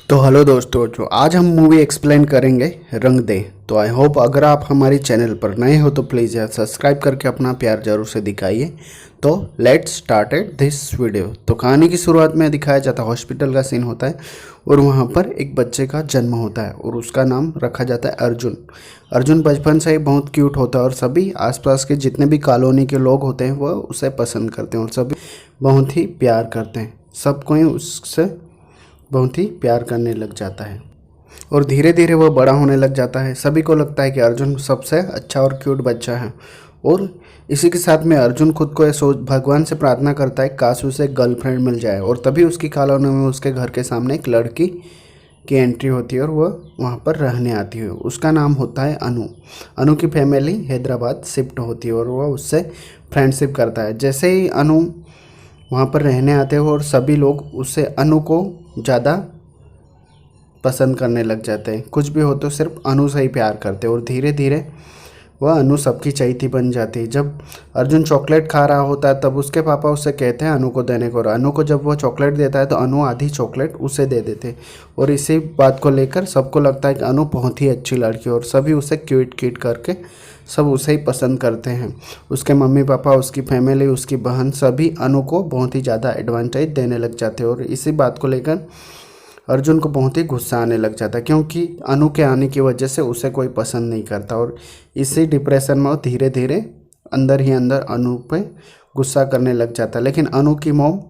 तो हेलो दोस्तों, जो आज हम मूवी एक्सप्लेन करेंगे रंग दे। तो आई होप अगर आप हमारी चैनल पर नए हो तो प्लीज़ यार सब्सक्राइब करके अपना प्यार जरूर से दिखाइए। तो लेट्स स्टार्टेड दिस वीडियो। तो कहानी की शुरुआत में दिखाया जाता है हॉस्पिटल का सीन होता है और वहाँ पर एक बच्चे का जन्म होता है और उसका नाम रखा जाता है अर्जुन। अर्जुन बचपन से ही बहुत क्यूट होता है और सभी आसपास के जितने भी कॉलोनी के लोग होते हैं वह उसे पसंद करते हैं और सभी बहुत ही प्यार करते हैं। सब कोई उससे बहुत ही प्यार करने लग जाता है और धीरे धीरे वह बड़ा होने लग जाता है। सभी को लगता है कि अर्जुन सबसे अच्छा और क्यूट बच्चा है और इसी के साथ में अर्जुन खुद को सोच भगवान से प्रार्थना करता है काश उसे गर्लफ्रेंड मिल जाए। और तभी उसकी कॉलोनी में उसके घर के सामने एक लड़की की एंट्री होती है और वह वहाँ पर रहने आती है। उसका नाम होता है अनु। अनु की फैमिली हैदराबाद शिफ्ट होती है और वह उससे फ्रेंडशिप करता है। जैसे ही अनु वहाँ पर रहने आते हैं और सभी लोग उससे अनु को ज़्यादा पसंद करने लग जाते हैं। कुछ भी हो तो सिर्फ अनु से ही प्यार करते हैं और धीरे धीरे वह अनु सबकी चहेती बन जाती है। जब अर्जुन चॉकलेट खा रहा होता है तब उसके पापा उससे कहते हैं अनु को देने को, और अनु को जब वो चॉकलेट देता है तो अनु आधी चॉकलेट उसे दे देते हैं। और इसी बात को लेकर सबको लगता है कि अनु बहुत ही अच्छी लड़की है और सभी उसे क्यूट क्यूट करके सब उसे ही पसंद करते हैं। उसके मम्मी पापा, उसकी फैमिली, उसकी बहन सभी अनु को बहुत ही ज़्यादा एडवांटेज देने लग जाते हैं। और इसी बात को लेकर अर्जुन को बहुत ही गुस्सा आने लग जाता है क्योंकि अनु के आने की वजह से उसे कोई पसंद नहीं करता। और इसी डिप्रेशन में वो धीरे धीरे अंदर ही अंदर अनु पे गुस्सा करने लग जाता है। लेकिन अनु की मॉम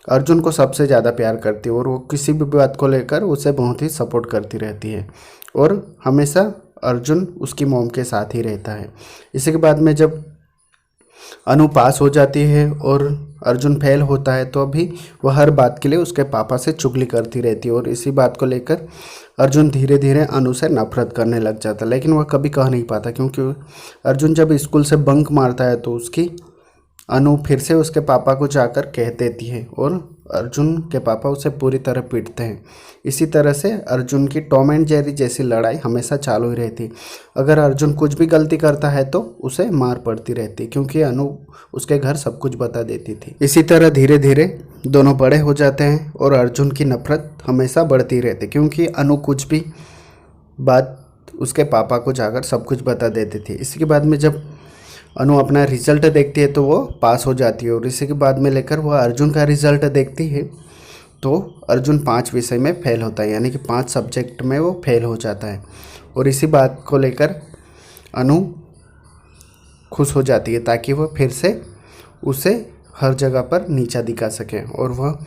अर्जुन को सबसे ज़्यादा प्यार करती है और वो किसी भी बात को लेकर उसे बहुत ही सपोर्ट करती रहती है और हमेशा अर्जुन उसकी मॉम के साथ ही रहता है। इसी के बाद में जब अनु पास हो जाती है और अर्जुन फेल होता है तो अभी वह हर बात के लिए उसके पापा से चुगली करती रहती है और इसी बात को लेकर अर्जुन धीरे धीरे अनु से नफरत करने लग जाता है। लेकिन वह कभी कह नहीं पाता क्योंकि अर्जुन जब स्कूल से बंक मारता है तो उसकी अनु फिर से उसके पापा को जाकर कह देती है और अर्जुन के पापा उसे पूरी तरह पीटते हैं। इसी तरह से अर्जुन की टॉम एंड जेरी जैसी लड़ाई हमेशा चालू ही रहती। अगर अर्जुन कुछ भी गलती करता है तो उसे मार पड़ती रहती क्योंकि अनु उसके घर सब कुछ बता देती थी। इसी तरह धीरे धीरे दोनों बड़े हो जाते हैं और अर्जुन की नफरत हमेशा बढ़ती रहती क्योंकि अनु कुछ भी बात उसके पापा को जाकर सब कुछ बता देती थी। इसके बाद में जब अनु अपना रिजल्ट देखती है तो वो पास हो जाती है और इसी के बाद में लेकर वह अर्जुन का रिजल्ट देखती है तो अर्जुन 5 विषय में फेल होता है, यानी कि 5 सब्जेक्ट में वो फेल हो जाता है। और इसी बात को लेकर अनु खुश हो जाती है ताकि वह फिर से उसे हर जगह पर नीचा दिखा सके और वह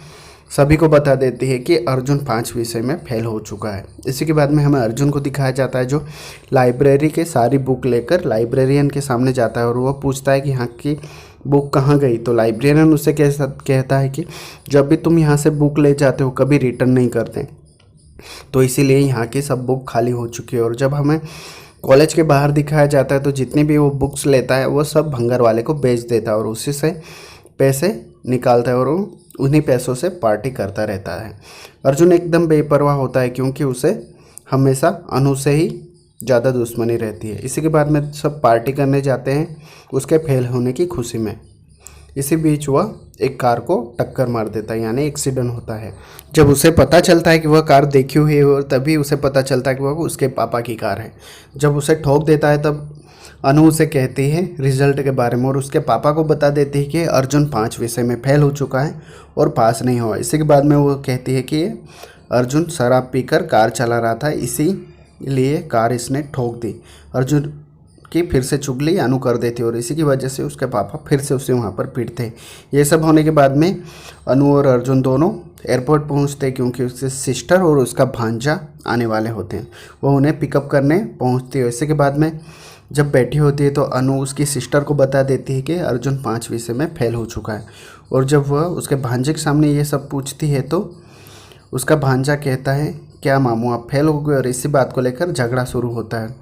सभी को बता देती है कि अर्जुन 5 विषय में फेल हो चुका है। इसी के बाद में हमें अर्जुन को दिखाया जाता है जो लाइब्रेरी के सारी बुक लेकर लाइब्रेरियन के सामने जाता है और वह पूछता है कि यहाँ की बुक कहाँ गई। तो लाइब्रेरियन उससे कहता है कि जब भी तुम यहाँ से बुक ले जाते हो कभी रिटर्न नहीं करते, तो इसीलिए यहाँ की सब बुक खाली हो चुकी है। और जब हमें कॉलेज के बाहर दिखाया जाता है तो जितनी भी वो बुक्स लेता है वो सब भंगार वाले को बेच देता है और उसी से पैसे निकालता है और वो उन्हीं पैसों से पार्टी करता रहता है। अर्जुन एकदम बेपरवाह होता है क्योंकि उसे हमेशा अनु से ही ज़्यादा दुश्मनी रहती है। इसी के बाद में सब पार्टी करने जाते हैं उसके फेल होने की खुशी में। इसी बीच वह एक कार को टक्कर मार देता है, यानी एक्सीडेंट होता है। जब उसे पता चलता है कि वह कार देखी हुई है और तभी उसे पता चलता है कि वह उसके पापा की कार है। जब उसे ठोक देता है तब अनु उसे कहती है रिजल्ट के बारे में और उसके पापा को बता देती है कि अर्जुन 5 विषय में फेल हो चुका है और पास नहीं हुआ। इसी के बाद में वो कहती है कि अर्जुन शराब पीकर कार चला रहा था, इसीलिए कार इसने ठोक दी। अर्जुन की फिर से चुगली अनु कर देती और इसी की वजह से उसके पापा फिर से उसे वहाँ पर पीटते। ये सब होने के बाद में अनु और अर्जुन दोनों एयरपोर्ट पहुँचते क्योंकि उसके सिस्टर और उसका भांजा आने वाले होते हैं। वो उन्हें पिकअप करने पहुँचती है। इसी के बाद में जब बैठी होती है तो अनु उसकी सिस्टर को बता देती है कि अर्जुन 5 विषय में फेल हो चुका है। और जब वह उसके भांजे के सामने ये सब पूछती है तो उसका भांजा कहता है क्या मामू आप फेल हो गए, और इसी बात को लेकर झगड़ा शुरू होता है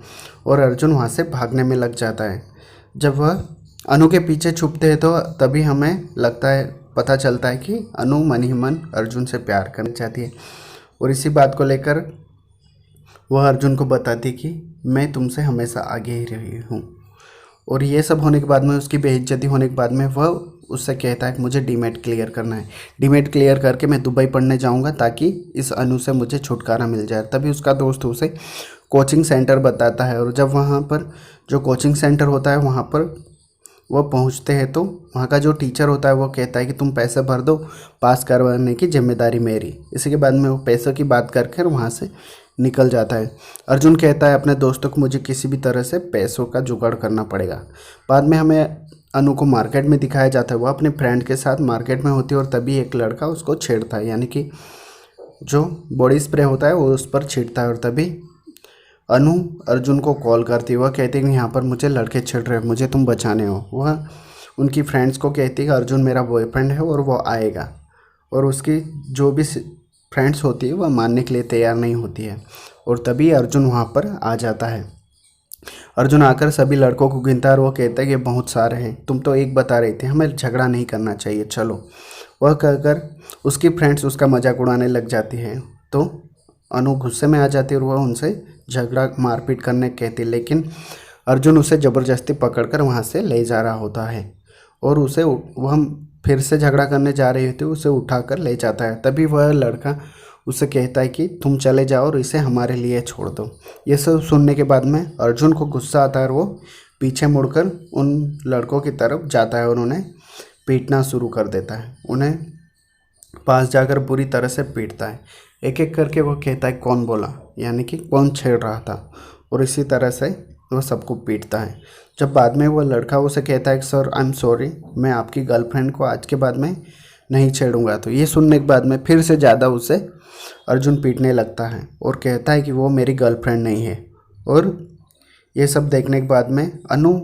और अर्जुन वहाँ से भागने में लग जाता है। जब वह अनु के पीछे छुपते हैं तो तभी हमें पता चलता है कि अनु मन ही मन अर्जुन से प्यार करना चाहती है और इसी बात को लेकर वह अर्जुन को बताती कि मैं तुमसे हमेशा आगे ही रही हूँ। और ये सब होने के बाद में उसकी बेइज्जती होने के बाद में वह उससे कहता है कि मुझे डीमेट क्लियर करना है, डीमेट क्लियर करके मैं दुबई पढ़ने जाऊंगा ताकि इस अनु से मुझे छुटकारा मिल जाए। तभी उसका दोस्त उसे कोचिंग सेंटर बताता है, और जब वहाँ पर जो कोचिंग सेंटर होता है वहाँ पर वो पहुँचते हैं तो वहाँ का जो टीचर होता है वो कहता है कि तुम पैसे भर दो, पास करवाने की जिम्मेदारी मेरी। इसी के बाद में वो पैसों की बात करके वहाँ से निकल जाता है। अर्जुन कहता है अपने दोस्तों को मुझे किसी भी तरह से पैसों का जुगाड़ करना पड़ेगा। बाद में हमें अनु को मार्केट में दिखाया जाता है, वो अपने फ्रेंड के साथ मार्केट में होती है और तभी एक लड़का उसको छेड़ता है, यानी कि जो बॉडी स्प्रे होता है वो उस पर छींटता है। और तभी अनु अर्जुन को कॉल करती है, वह कहती है कि यहाँ पर मुझे लड़के छेड़ रहे हैं, मुझे तुम बचाने हो। वह उनकी फ्रेंड्स को कहती है कि अर्जुन मेरा बॉयफ्रेंड है और वो आएगा, और उसकी जो भी फ्रेंड्स होती है वह मानने के लिए तैयार नहीं होती है। और तभी अर्जुन वहाँ पर आ जाता है। अर्जुन आकर सभी लड़कों को गिनता है और वो कहता है कि बहुत सारे हैं, तुम तो एक बता रही थी, हमें झगड़ा नहीं करना चाहिए, चलो। वह कहकर उसकी फ्रेंड्स उसका मजाक उड़ाने लग जाती है, तो अनु गुस्से में आ जाती है और वह उनसे झगड़ा मारपीट करने कहती है, लेकिन अर्जुन उसे ज़बरदस्ती पकड़कर वहाँ से ले जा रहा होता है और उसे वह फिर से झगड़ा करने जा रही होती है, उसे उठाकर ले जाता है। तभी वह लड़का उसे कहता है कि तुम चले जाओ और इसे हमारे लिए छोड़ दो। ये सब सुनने के बाद में अर्जुन को गुस्सा आता है और वो पीछे मुड़कर उन लड़कों की तरफ जाता है और उन्हें पीटना शुरू कर देता है। उन्हें पास जाकर बुरी तरह से पीटता है। एक एक करके वो कहता है कौन बोला, यानी कि कौन छेड़ रहा था, और इसी तरह से वो सबको पीटता है। जब बाद में वो लड़का उसे कहता है कि सर आई एम सॉरी, मैं आपकी गर्लफ्रेंड को आज के बाद में नहीं छेड़ूंगा, तो ये सुनने के बाद में फिर से ज़्यादा उसे अर्जुन पीटने लगता है और कहता है कि वो मेरी गर्लफ्रेंड नहीं है। और ये सब देखने के बाद में अनु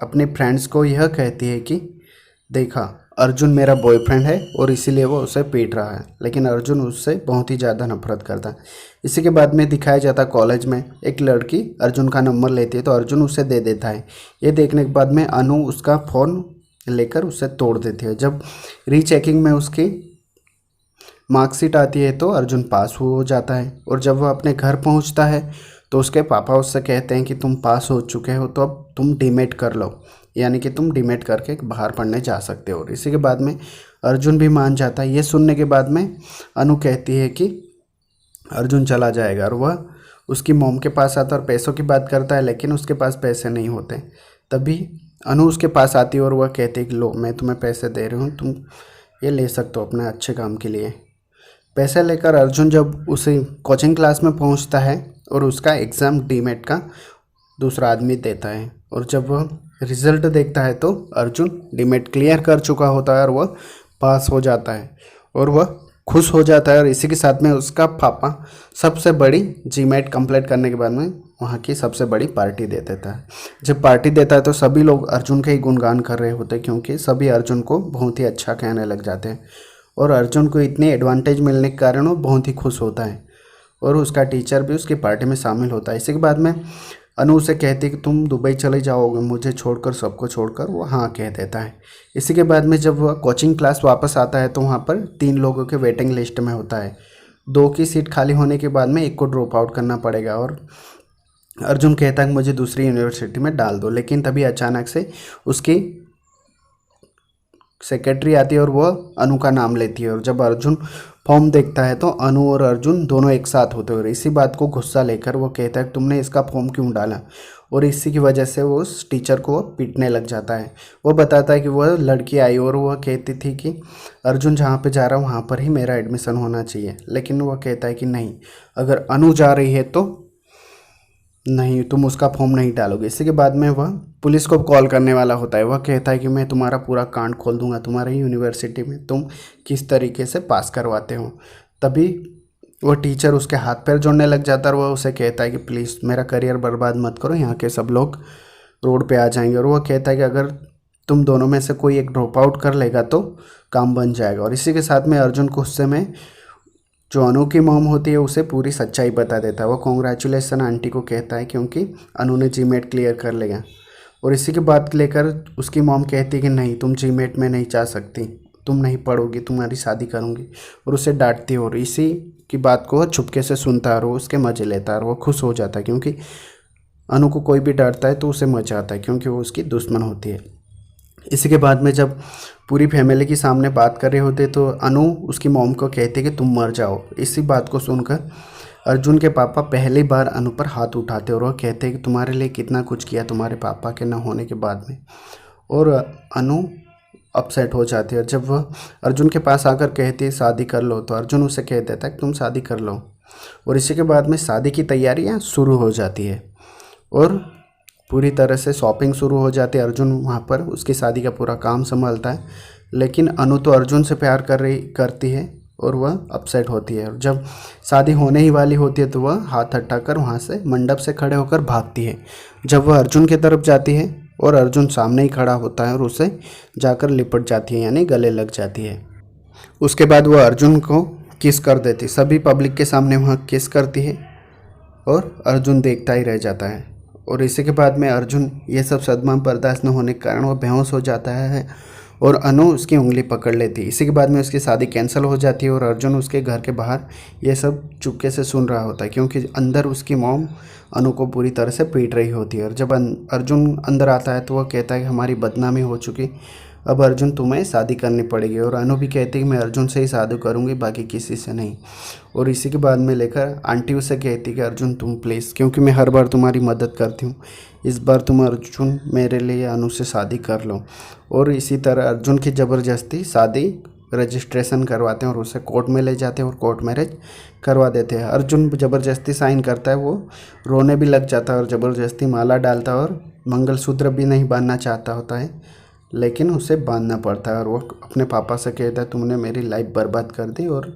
अपने फ्रेंड्स को यह कहती है कि देखा, अर्जुन मेरा बॉयफ्रेंड है और इसीलिए वो उसे पीट रहा है, लेकिन अर्जुन उससे बहुत ही ज़्यादा नफरत करता है। इसी के बाद में दिखाया जाता कॉलेज में एक लड़की अर्जुन का नंबर लेती है तो अर्जुन उसे दे देता है। ये देखने के बाद में अनु उसका फ़ोन लेकर उसे तोड़ देती है। जब रीचेकिंग में उसकी मार्कशीट आती है तो अर्जुन पास हो जाता है, और जब वह अपने घर पहुंचता है तो उसके पापा उससे कहते हैं कि तुम पास हो चुके हो तो अब तुम डीमेट कर लो, यानी कि तुम डीमेट करके बाहर पढ़ने जा सकते हो। और इसी के बाद में अर्जुन भी मान जाता है। ये सुनने के बाद में अनु कहती है कि अर्जुन चला जाएगा, और वह उसकी मॉम के पास आता है और पैसों की बात करता है, लेकिन उसके पास पैसे नहीं होते। तभी अनु उसके पास आती है और वह कहती है कि लो, मैं तुम्हें पैसे दे रही हूँ, तुम ये ले सकते हो अपने अच्छे काम के लिए। पैसे लेकर अर्जुन जब उसे कोचिंग क्लास में पहुंचता है और उसका एग्ज़ाम डीमेट का दूसरा आदमी देता है, और जब वह रिज़ल्ट देखता है तो अर्जुन डीमेट क्लियर कर चुका होता है और वह पास हो जाता है और वह खुश हो जाता है। और इसी के साथ में उसका पापा सबसे बड़ी जीमेट कंप्लीट करने के बाद में वहाँ की सबसे बड़ी पार्टी दे देता है। जब पार्टी देता है तो सभी लोग अर्जुन के ही गुणगान कर रहे होते हैं, क्योंकि सभी अर्जुन को बहुत ही अच्छा कहने लग जाते हैं, और अर्जुन को इतनी एडवांटेज मिलने के कारण वो बहुत ही खुश होता है, और उसका टीचर भी उसकी पार्टी में शामिल होता है। इसी के बाद में अनु उसे कहती है कि तुम दुबई चले जाओगे मुझे छोड़कर, सबको छोड़कर। वो हाँ कह देता है। इसी के बाद में जब वह कोचिंग क्लास वापस आता है तो वहाँ पर 3 लोगों के वेटिंग लिस्ट में होता है। 2 की सीट खाली होने के बाद में 1 को ड्रॉप आउट करना पड़ेगा, और अर्जुन कहता है कि मुझे दूसरी यूनिवर्सिटी में डाल दो। लेकिन तभी अचानक से उसकी सेक्रेटरी आती है और वह अनु का नाम लेती है, और जब अर्जुन फॉर्म देखता है तो अनु और अर्जुन दोनों एक साथ होते हैं। इसी बात को गुस्सा लेकर वो कहता है कि तुमने इसका फॉर्म क्यों डाला, और इसी की वजह से वो उस टीचर को पीटने लग जाता है। वो बताता है कि वह लड़की आई और वह कहती थी कि अर्जुन जहाँ पे जा रहा है वहाँ पर ही मेरा एडमिशन होना चाहिए, लेकिन वह कहता है कि नहीं, अगर अनु जा रही है तो नहीं, तुम उसका फॉर्म नहीं डालोगे। इसी के बाद में वह पुलिस को कॉल करने वाला होता है। वह कहता है कि मैं तुम्हारा पूरा कांड खोल दूंगा, तुम्हारी यूनिवर्सिटी में तुम किस तरीके से पास करवाते हो। तभी वो टीचर उसके हाथ पैर जोड़ने लग जाता है, और वह उसे कहता है कि प्लीज़ मेरा करियर बर्बाद मत करो, यहाँ के सब लोग रोड पे आ जाएंगे। और वह कहता है कि अगर तुम दोनों में से कोई एक ड्रॉप आउट कर लेगा तो काम बन जाएगा। और इसी के साथ में अर्जुन गुस्से में जो अनु की मॉम होती है उसे पूरी सच्चाई बता देता है। वो कॉन्ग्रेचुलेसन आंटी को कहता है क्योंकि अनु ने जीमेट क्लियर कर लिया। और इसी की बात लेकर उसकी मॉम कहती है कि नहीं, तुम जीमेट में नहीं जा सकती, तुम नहीं पढ़ोगी, तुम्हारी शादी करूँगी, और उसे डांटती है। और इसी की बात को छुपके से सुनता है और वो उसके मज़े लेता है, और वो खुश हो जाता है, क्योंकि अनु को कोई भी डांटता है तो उसे मज़ा आता है, क्योंकि वो उसकी दुश्मन होती है। इसी के बाद में जब पूरी फैमिली के सामने बात कर रहे होते तो अनु उसकी मॉम को कहते कि तुम मर जाओ। इसी बात को सुनकर अर्जुन के पापा पहली बार अनु पर हाथ उठाते और वह कहते कि तुम्हारे लिए कितना कुछ किया तुम्हारे पापा के न होने के बाद में। और अनु अपसेट हो जाती है। जब वह अर्जुन के पास आकर कहती है शादी कर लो, तो अर्जुन उसे कह देता है कि तुम शादी कर लो। और इसी के बाद में शादी की तैयारियां शुरू हो जाती है और पूरी तरह से शॉपिंग शुरू हो जाती है। अर्जुन वहाँ पर उसकी शादी का पूरा काम संभालता है, लेकिन अनु तो अर्जुन से प्यार करती है और वह अपसेट होती है। और जब शादी होने ही वाली होती है तो वह हाथ हटाकर वहाँ से मंडप से खड़े होकर भागती है। जब वह अर्जुन की तरफ जाती है और अर्जुन सामने ही खड़ा होता है और उसे जाकर लिपट जाती है, यानी गले लग जाती है। उसके बाद वह अर्जुन को किस कर देती, सभी पब्लिक के सामने वह किस करती है और अर्जुन देखता ही रह जाता है। और इसी के बाद में अर्जुन ये सब सदमा बर्दाश्त न होने के कारण वह बेहोश हो जाता है और अनु उसकी उंगली पकड़ लेती है। इसी के बाद में उसकी शादी कैंसिल हो जाती है और अर्जुन उसके घर के बाहर ये सब चुपके से सुन रहा होता है, क्योंकि अंदर उसकी मॉम अनु को पूरी तरह से पीट रही होती है। और जब अर्जुन अंदर आता है तो वह कहता है कि हमारी बदनामी हो चुकी, अब अर्जुन तुम्हें शादी करनी पड़ेगी। और अनु भी कहती है कि मैं अर्जुन से ही शादी करूंगी, बाकी किसी से नहीं। और इसी के बाद में लेकर आंटी उसे कहती कि अर्जुन तुम प्लीज़, क्योंकि मैं हर बार तुम्हारी मदद करती हूँ, इस बार तुम अर्जुन मेरे लिए अनु से शादी कर लो। और इसी तरह अर्जुन की ज़बरदस्ती शादी रजिस्ट्रेशन करवाते हैं और उसे कोर्ट में ले जाते हैं और कोर्ट मैरिज करवा देते हैं। अर्जुन ज़बरदस्ती साइन करता है, वो रोने भी लग जाता है और ज़बरदस्ती माला डालता है और मंगलसूत्र भी नहीं बांधना चाहता होता है, लेकिन उसे बांधना पड़ता है। और वो अपने पापा से कहता है तुमने मेरी लाइफ बर्बाद कर दी और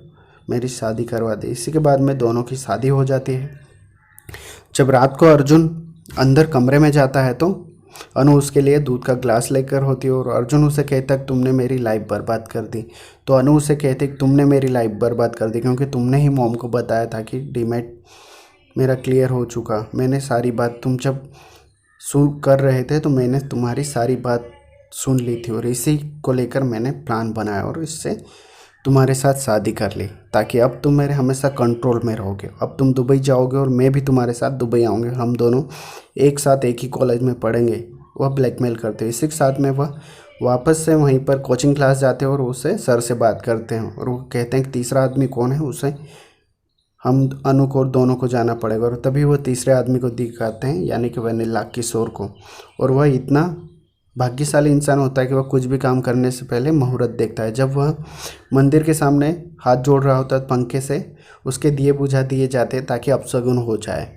मेरी शादी करवा दी। इसी के बाद में दोनों की शादी हो जाती है। जब रात को अर्जुन अंदर कमरे में जाता है तो अनु उसके लिए दूध का ग्लास लेकर होती है और अर्जुन उसे कहता है तुमने मेरी लाइफ बर्बाद कर दी। तो अनु उसे कहती है तुमने मेरी लाइफ बर्बाद कर दी, क्योंकि तुमने ही मॉम को बताया था कि डीमेट मेरा क्लियर हो चुका। मैंने सारी बात, तुम जब सुन कर रहे थे तो मैंने तुम्हारी सारी बात सुन ली थी और इसी को लेकर मैंने प्लान बनाया और इससे तुम्हारे साथ शादी कर ली, ताकि अब तुम मेरे हमेशा कंट्रोल में रहोगे। अब तुम दुबई जाओगे और मैं भी तुम्हारे साथ दुबई आऊँगे, हम दोनों एक साथ एक ही कॉलेज में पढ़ेंगे। वह ब्लैकमेल करते हैं। इसी के साथ में वह वापस से वहीं पर कोचिंग क्लास जाते हैं और उससे सर से बात करते हैं और वो कहते हैं कि तीसरा आदमी कौन है, उसे हम अनु को और दोनों को जाना पड़ेगा। और तभी वो तीसरे आदमी को दिखाते हैं, यानी कि वनीला किशोर को। और वह इतना भाग्यशाली इंसान होता है कि वह कुछ भी काम करने से पहले मुहूर्त देखता है। जब वह मंदिर के सामने हाथ जोड़ रहा होता है पंखे से उसके दिए बुझा दिए जाते हैं ताकि अपशगुन हो जाए।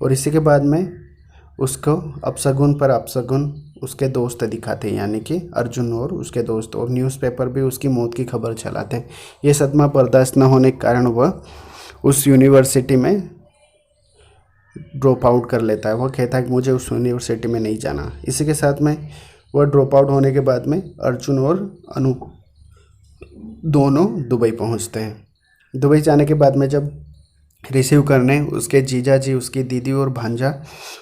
और इसी के बाद में उसको अपशगुन पर अपशगुन उसके दोस्त दिखाते हैं, यानी कि अर्जुन और उसके दोस्त, और न्यूज़पेपर भी उसकी मौत की खबर चलाते हैं। ये सदमा बर्दाश्त न होने के कारण वह उस यूनिवर्सिटी में ड्रॉप आउट कर लेता है। वह कहता है कि मुझे उस यूनिवर्सिटी में नहीं जाना। इसी के साथ में वह ड्रॉप आउट होने के बाद में अर्जुन और अनु दोनों दुबई पहुंचते हैं। दुबई जाने के बाद में जब रिसीव करने उसके जीजा जी, उसकी दीदी और भांजा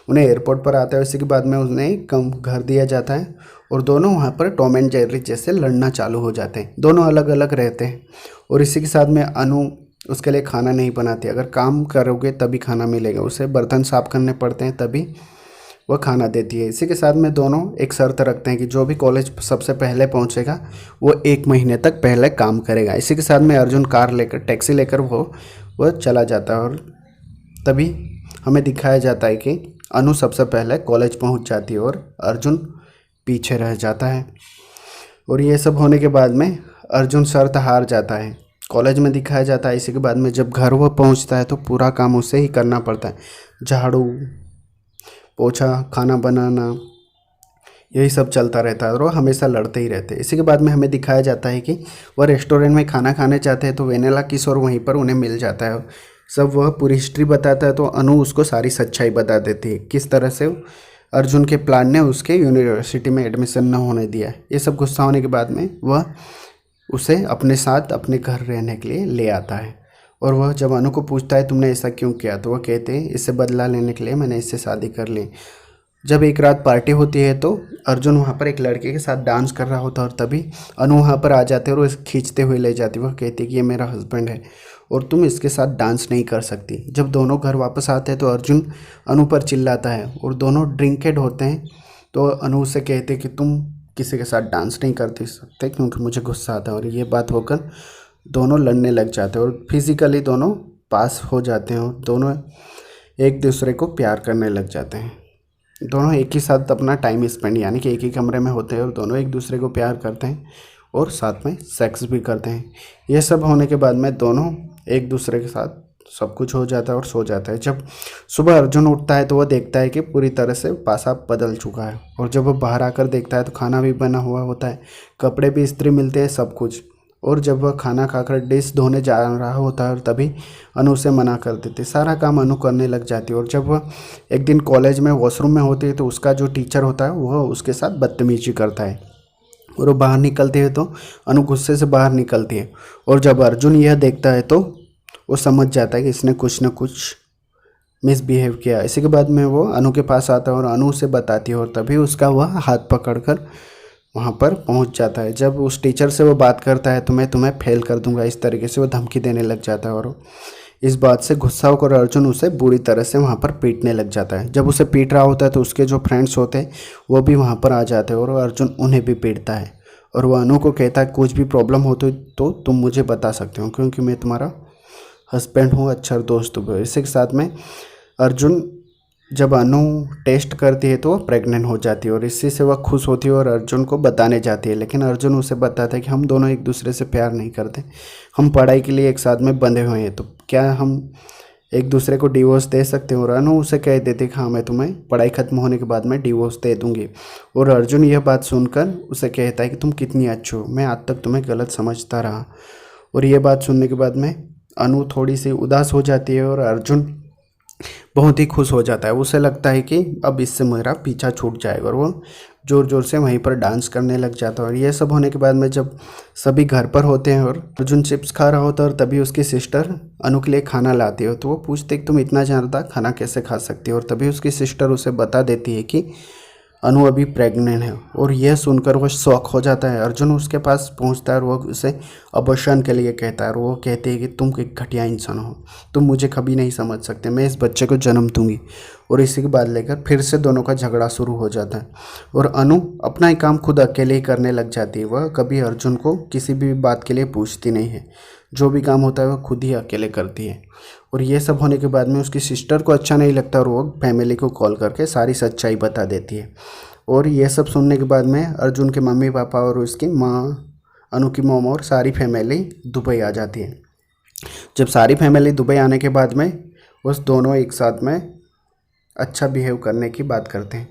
उन्हें एयरपोर्ट पर आता है, इसी के बाद में उन्हें कम घर दिया जाता है और दोनों वहाँ पर टॉम एंड जेरी जैसे लड़ना चालू हो जाते हैं। दोनों अलग अलग रहते हैं और इसी के साथ में अनु उसके लिए खाना नहीं बनाती। अगर काम करोगे तभी खाना मिलेगा, उसे बर्तन साफ करने पड़ते हैं तभी वह खाना देती है। इसी के साथ में दोनों एक शर्त रखते हैं कि जो भी कॉलेज सबसे पहले पहुंचेगा वो 1 महीने तक पहले काम करेगा। इसी के साथ में अर्जुन कार लेकर, टैक्सी लेकर वह चला जाता है और तभी हमें दिखाया जाता है कि अनु सबसे पहले कॉलेज पहुंच जाती है और अर्जुन पीछे रह जाता है। और ये सब होने के बाद में अर्जुन शर्त हार जाता है। कॉलेज में दिखाया जाता है। इसी के बाद में जब घर वो पहुंचता है तो पूरा काम उसे ही करना पड़ता है, झाड़ू पोछा, खाना बनाना, यही सब चलता रहता है और वो हमेशा लड़ते ही रहते हैं। इसी के बाद में हमें दिखाया जाता है कि वह रेस्टोरेंट में खाना खाने जाते हैं तो वेनेला किशोर वहीं पर उन्हें मिल जाता है। सब वह पूरी हिस्ट्री बताता है तो अनु उसको सारी सच्चाई बता देती है, किस तरह से अर्जुन के प्लान ने उसके यूनिवर्सिटी में एडमिशन न होने दिया। ये सब गुस्सा होने के बाद में वह उसे अपने साथ अपने घर रहने के लिए ले आता है। और वह जब अनु को पूछता है तुमने ऐसा क्यों किया, तो वह कहते हैं इससे बदला लेने के लिए मैंने इससे शादी कर ली। जब एक रात पार्टी होती है तो अर्जुन वहाँ पर एक लड़के के साथ डांस कर रहा होता है और तभी अनु वहाँ पर आ जाते हैं और उसे खींचते हुए ले जाती है। वह कहती है कि ये मेरा हस्बैंड है और तुम इसके साथ डांस नहीं कर सकती। जब दोनों घर वापस आते हैं तो अर्जुन अनु पर चिल्लाता है और दोनों ड्रिंकेड होते हैं। तो अनु से कहते हैं कि तुम किसी के साथ डांस नहीं करते सकते क्योंकि मुझे गुस्सा आता है। और ये बात होकर दोनों लड़ने लग जाते हैं और फिज़िकली दोनों पास हो जाते हैं और दोनों एक दूसरे को प्यार करने लग जाते हैं। दोनों एक ही साथ अपना टाइम स्पेंड, यानी कि एक ही कमरे में होते हैं और दोनों एक दूसरे को प्यार करते हैं और साथ में सेक्स भी करते हैं। ये सब होने के बाद में दोनों एक दूसरे के साथ सब कुछ हो जाता है और सो जाता है। जब सुबह अर्जुन उठता है तो वह देखता है कि पूरी तरह से पासा बदल चुका है। और जब वह बाहर आकर देखता है तो खाना भी बना हुआ होता है, कपड़े भी इस्त्री मिलते हैं, सब कुछ। और जब वह खाना खाकर डिश धोने जा रहा होता है और तभी अनु उसे मना कर देती है। सारा काम अनु करने लग जाती है। और जब वह एक दिन कॉलेज में वॉशरूम में होती है तो उसका जो टीचर होता है वह उसके साथ बदतमीजी करता है और वो बाहर निकलती है तो अनु गुस्से से बाहर निकलती है। और जब अर्जुन यह देखता है तो वो समझ जाता है कि इसने कुछ न कुछ मिसबिहेव किया। इसी के बाद में वो अनु के पास आता है और अनु उसे बताती है और तभी उसका वह हाथ पकड़कर वहाँ पर पहुँच जाता है। जब उस टीचर से वो बात करता है तो मैं तुम्हें फेल कर दूंगा, इस तरीके से वो धमकी देने लग जाता है। और इस बात से गुस्सा होकर अर्जुन उसे बुरी तरह से वहाँ पर पीटने लग जाता है। जब उसे पीट रहा होता है तो उसके जो फ्रेंड्स होते हैं वो भी वहाँ पर आ जाते हैं और अर्जुन उन्हें भी पीटता है। और वह अनु को कहता है कुछ भी प्रॉब्लम हो तो तुम मुझे बता सकते हो क्योंकि मैं तुम्हारा हस्बैंड हूँ, अच्छा दोस्त हूँ। इसी के साथ में अर्जुन जब अनु टेस्ट करती है तो वह प्रेग्नेंट हो जाती है और इसी से वह खुश होती है और अर्जुन को बताने जाती है। लेकिन अर्जुन उसे बताता है कि हम दोनों एक दूसरे से प्यार नहीं करते, हम पढ़ाई के लिए एक साथ में बंधे हुए हैं, तो क्या हम एक दूसरे को डिवोर्स दे सकते हैं। और अनु उसे कह देती कि हाँ मैं तुम्हें पढ़ाई खत्म होने के बाद में डिवोर्स दे दूँगी। और अर्जुन यह बात सुनकर उसे कहता है कि तुम कितनी अच्छी हो, मैं आज तक तुम्हें गलत समझता रहा। और यह बात सुनने के बाद में अनु थोड़ी सी उदास हो जाती है और अर्जुन बहुत ही खुश हो जाता है। उसे लगता है कि अब इससे मेरा पीछा छूट जाएगा और वो ज़ोर ज़ोर से वहीं पर डांस करने लग जाता है। और यह सब होने के बाद में जब सभी घर पर होते हैं और अर्जुन चिप्स खा रहा होता है और तभी उसकी सिस्टर अनु के लिए खाना लाती है तो वो पूछते कि तुम इतना ज़्यादा खाना कैसे खा सकती हो। और तभी उसकी सिस्टर उसे बता देती है कि अनु अभी प्रेग्नेंट है। और यह सुनकर वो शॉक हो जाता है। अर्जुन उसके पास पहुंचता है और वो उसे अबॉर्शन के लिए कहता है और वो कहती है कि तुम एक घटिया इंसान हो, तुम मुझे कभी नहीं समझ सकते, मैं इस बच्चे को जन्म दूंगी। और इसी के बाद लेकर फिर से दोनों का झगड़ा शुरू हो जाता है और अनु अपना ही काम खुद अकेले ही करने लग जाती है। वह कभी अर्जुन को किसी भी बात के लिए पूछती नहीं है, जो भी काम होता है वह खुद ही अकेले करती है। और ये सब होने के बाद में उसकी सिस्टर को अच्छा नहीं लगता और वो फैमिली को कॉल करके सारी सच्चाई बता देती है। और ये सब सुनने के बाद में अर्जुन के मम्मी पापा और उसकी माँ, अनु की मॉम और सारी फैमिली दुबई आ जाती है। जब सारी फैमिली दुबई आने के बाद में उस दोनों एक साथ में अच्छा बिहेव करने की बात करते हैं।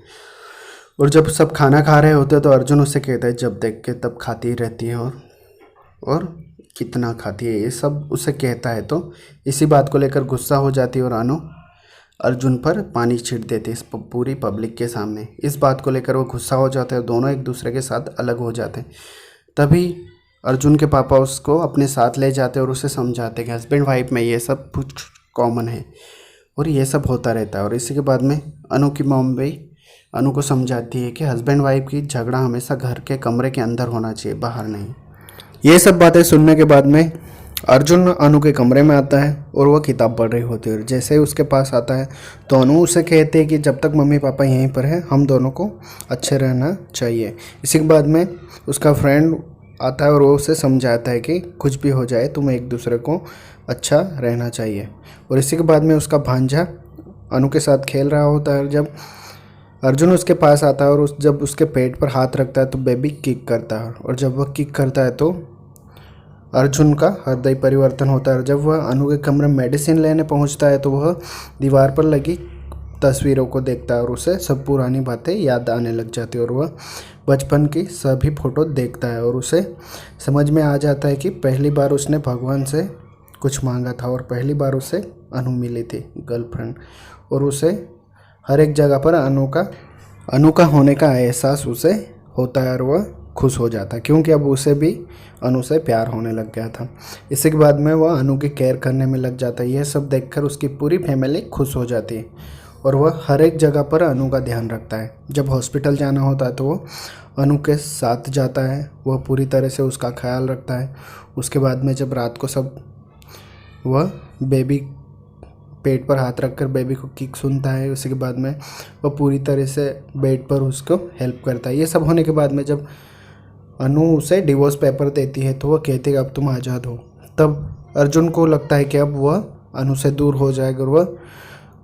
और जब सब खाना खा रहे होते हैं तो अर्जुन उससे कहता है जब देख के तब खाती रहती है और कितना खाती है, ये सब उसे कहता है। तो इसी बात को लेकर गुस्सा हो जाती है और अनु अर्जुन पर पानी छीट देती है इस पूरी पब्लिक के सामने। इस बात को लेकर वो गुस्सा हो जाता है, दोनों एक दूसरे के साथ अलग हो जाते हैं। तभी अर्जुन के पापा उसको अपने साथ ले जाते हैं और उसे समझाते हैं कि हस्बैंड वाइफ में ये सब कुछ कॉमन है और ये सब होता रहता है। और इसी के बाद में अनु की मॉम भी अनु को समझाती है कि हस्बैंड वाइफ की झगड़ा हमेशा घर के कमरे के अंदर होना चाहिए, बाहर नहीं। ये सब बातें सुनने के बाद में अर्जुन अनु के कमरे में आता है और वह किताब पढ़ रही होती है। जैसे ही उसके पास आता है तो अनु उसे कहते हैं कि जब तक मम्मी पापा यहीं पर है हम दोनों को अच्छे रहना चाहिए। इसी के बाद में उसका फ्रेंड आता है और वो उसे समझाता है कि कुछ भी हो जाए तुम्हें एक दूसरे को अच्छा रहना चाहिए। और इसी के बाद में उसका भांजा अनु के साथ खेल रहा होता है। जब अर्जुन उसके पास आता है और जब उसके पेट पर हाथ रखता है तो बेबी किक करता है। और जब वह किक करता है तो अर्जुन का हृदय परिवर्तन होता है। जब वह अनु के कमरे में मेडिसिन लेने पहुंचता है तो वह दीवार पर लगी तस्वीरों को देखता है और उसे सब पुरानी बातें याद आने लग जाती है और वह बचपन की सभी फ़ोटो देखता है और उसे समझ में आ जाता है कि पहली बार उसने भगवान से कुछ मांगा था और पहली बार उसे अनु मिली थी, गर्लफ्रेंड। और उसे हर एक जगह पर अनु का होने का एहसास उसे होता है और वह खुश हो जाता है क्योंकि अब उसे भी अनु से प्यार होने लग गया था। इसी के बाद में वह अनु की केयर करने में लग जाता है। यह सब देखकर उसकी पूरी फैमिली खुश हो जाती है और वह हर एक जगह पर अनु का ध्यान रखता है। जब हॉस्पिटल जाना होता है तो वो अनु के साथ जाता है, वह पूरी तरह से उसका ख्याल रखता है। उसके बाद में जब रात को सब वह बेबी पेट पर हाथ रखकर बेबी को किक सुनता है। उसी के बाद में वो पूरी तरह से बेड पर उसको हेल्प करता है। ये सब होने के बाद में जब अनु उसे डिवोर्स पेपर देती है तो वह कहती है अब तुम आज़ाद हो। तब अर्जुन को लगता है कि अब वह अनु से दूर हो जाएगा और वह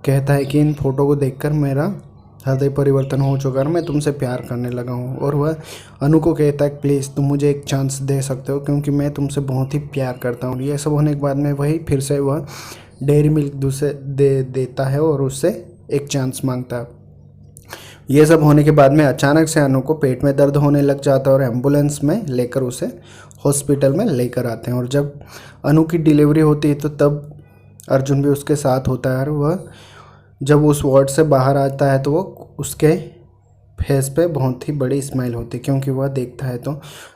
कहता है कि इन फ़ोटो को देखकर मेरा हृदय परिवर्तन हो चुका है, मैं तुमसे प्यार करने लगा हूँ। और वह अनु को कहता है प्लीज़ तुम मुझे एक चांस दे सकते हो क्योंकि मैं तुमसे बहुत ही प्यार करता हूँ। ये सब होने के बाद में वही फिर से वह डेयरी मिल्क दूसरे देता है और उससे एक चांस मांगता है। ये सब होने के बाद में अचानक से अनु को पेट में दर्द होने लग जाता है और एम्बुलेंस में लेकर उसे हॉस्पिटल में लेकर आते हैं। और जब अनु की डिलीवरी होती है तो तब अर्जुन भी उसके साथ होता है। और वह जब उस वार्ड से बाहर आता है तो वो उसके फेस पे बहुत ही बड़ी स्माइल होती है क्योंकि वह देखता है तो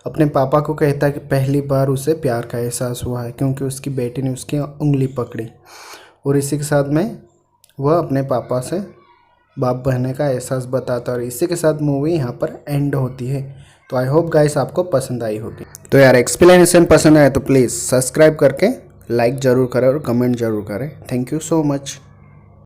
अपने पापा को कहता है कि पहली बार उसे प्यार का एहसास हुआ है क्योंकि उसकी बेटी ने उसकी उंगली पकड़ी। और इसी के साथ में वह अपने पापा से बाप बनने का एहसास बताता है। और इसी के साथ मूवी यहाँ पर एंड होती है। तो आई होप गाइस आपको पसंद आई होगी। तो यार एक्सप्लेनेशन पसंद आए तो प्लीज़ सब्सक्राइब करके लाइक ज़रूर करें और कमेंट ज़रूर करें। Thank you so much.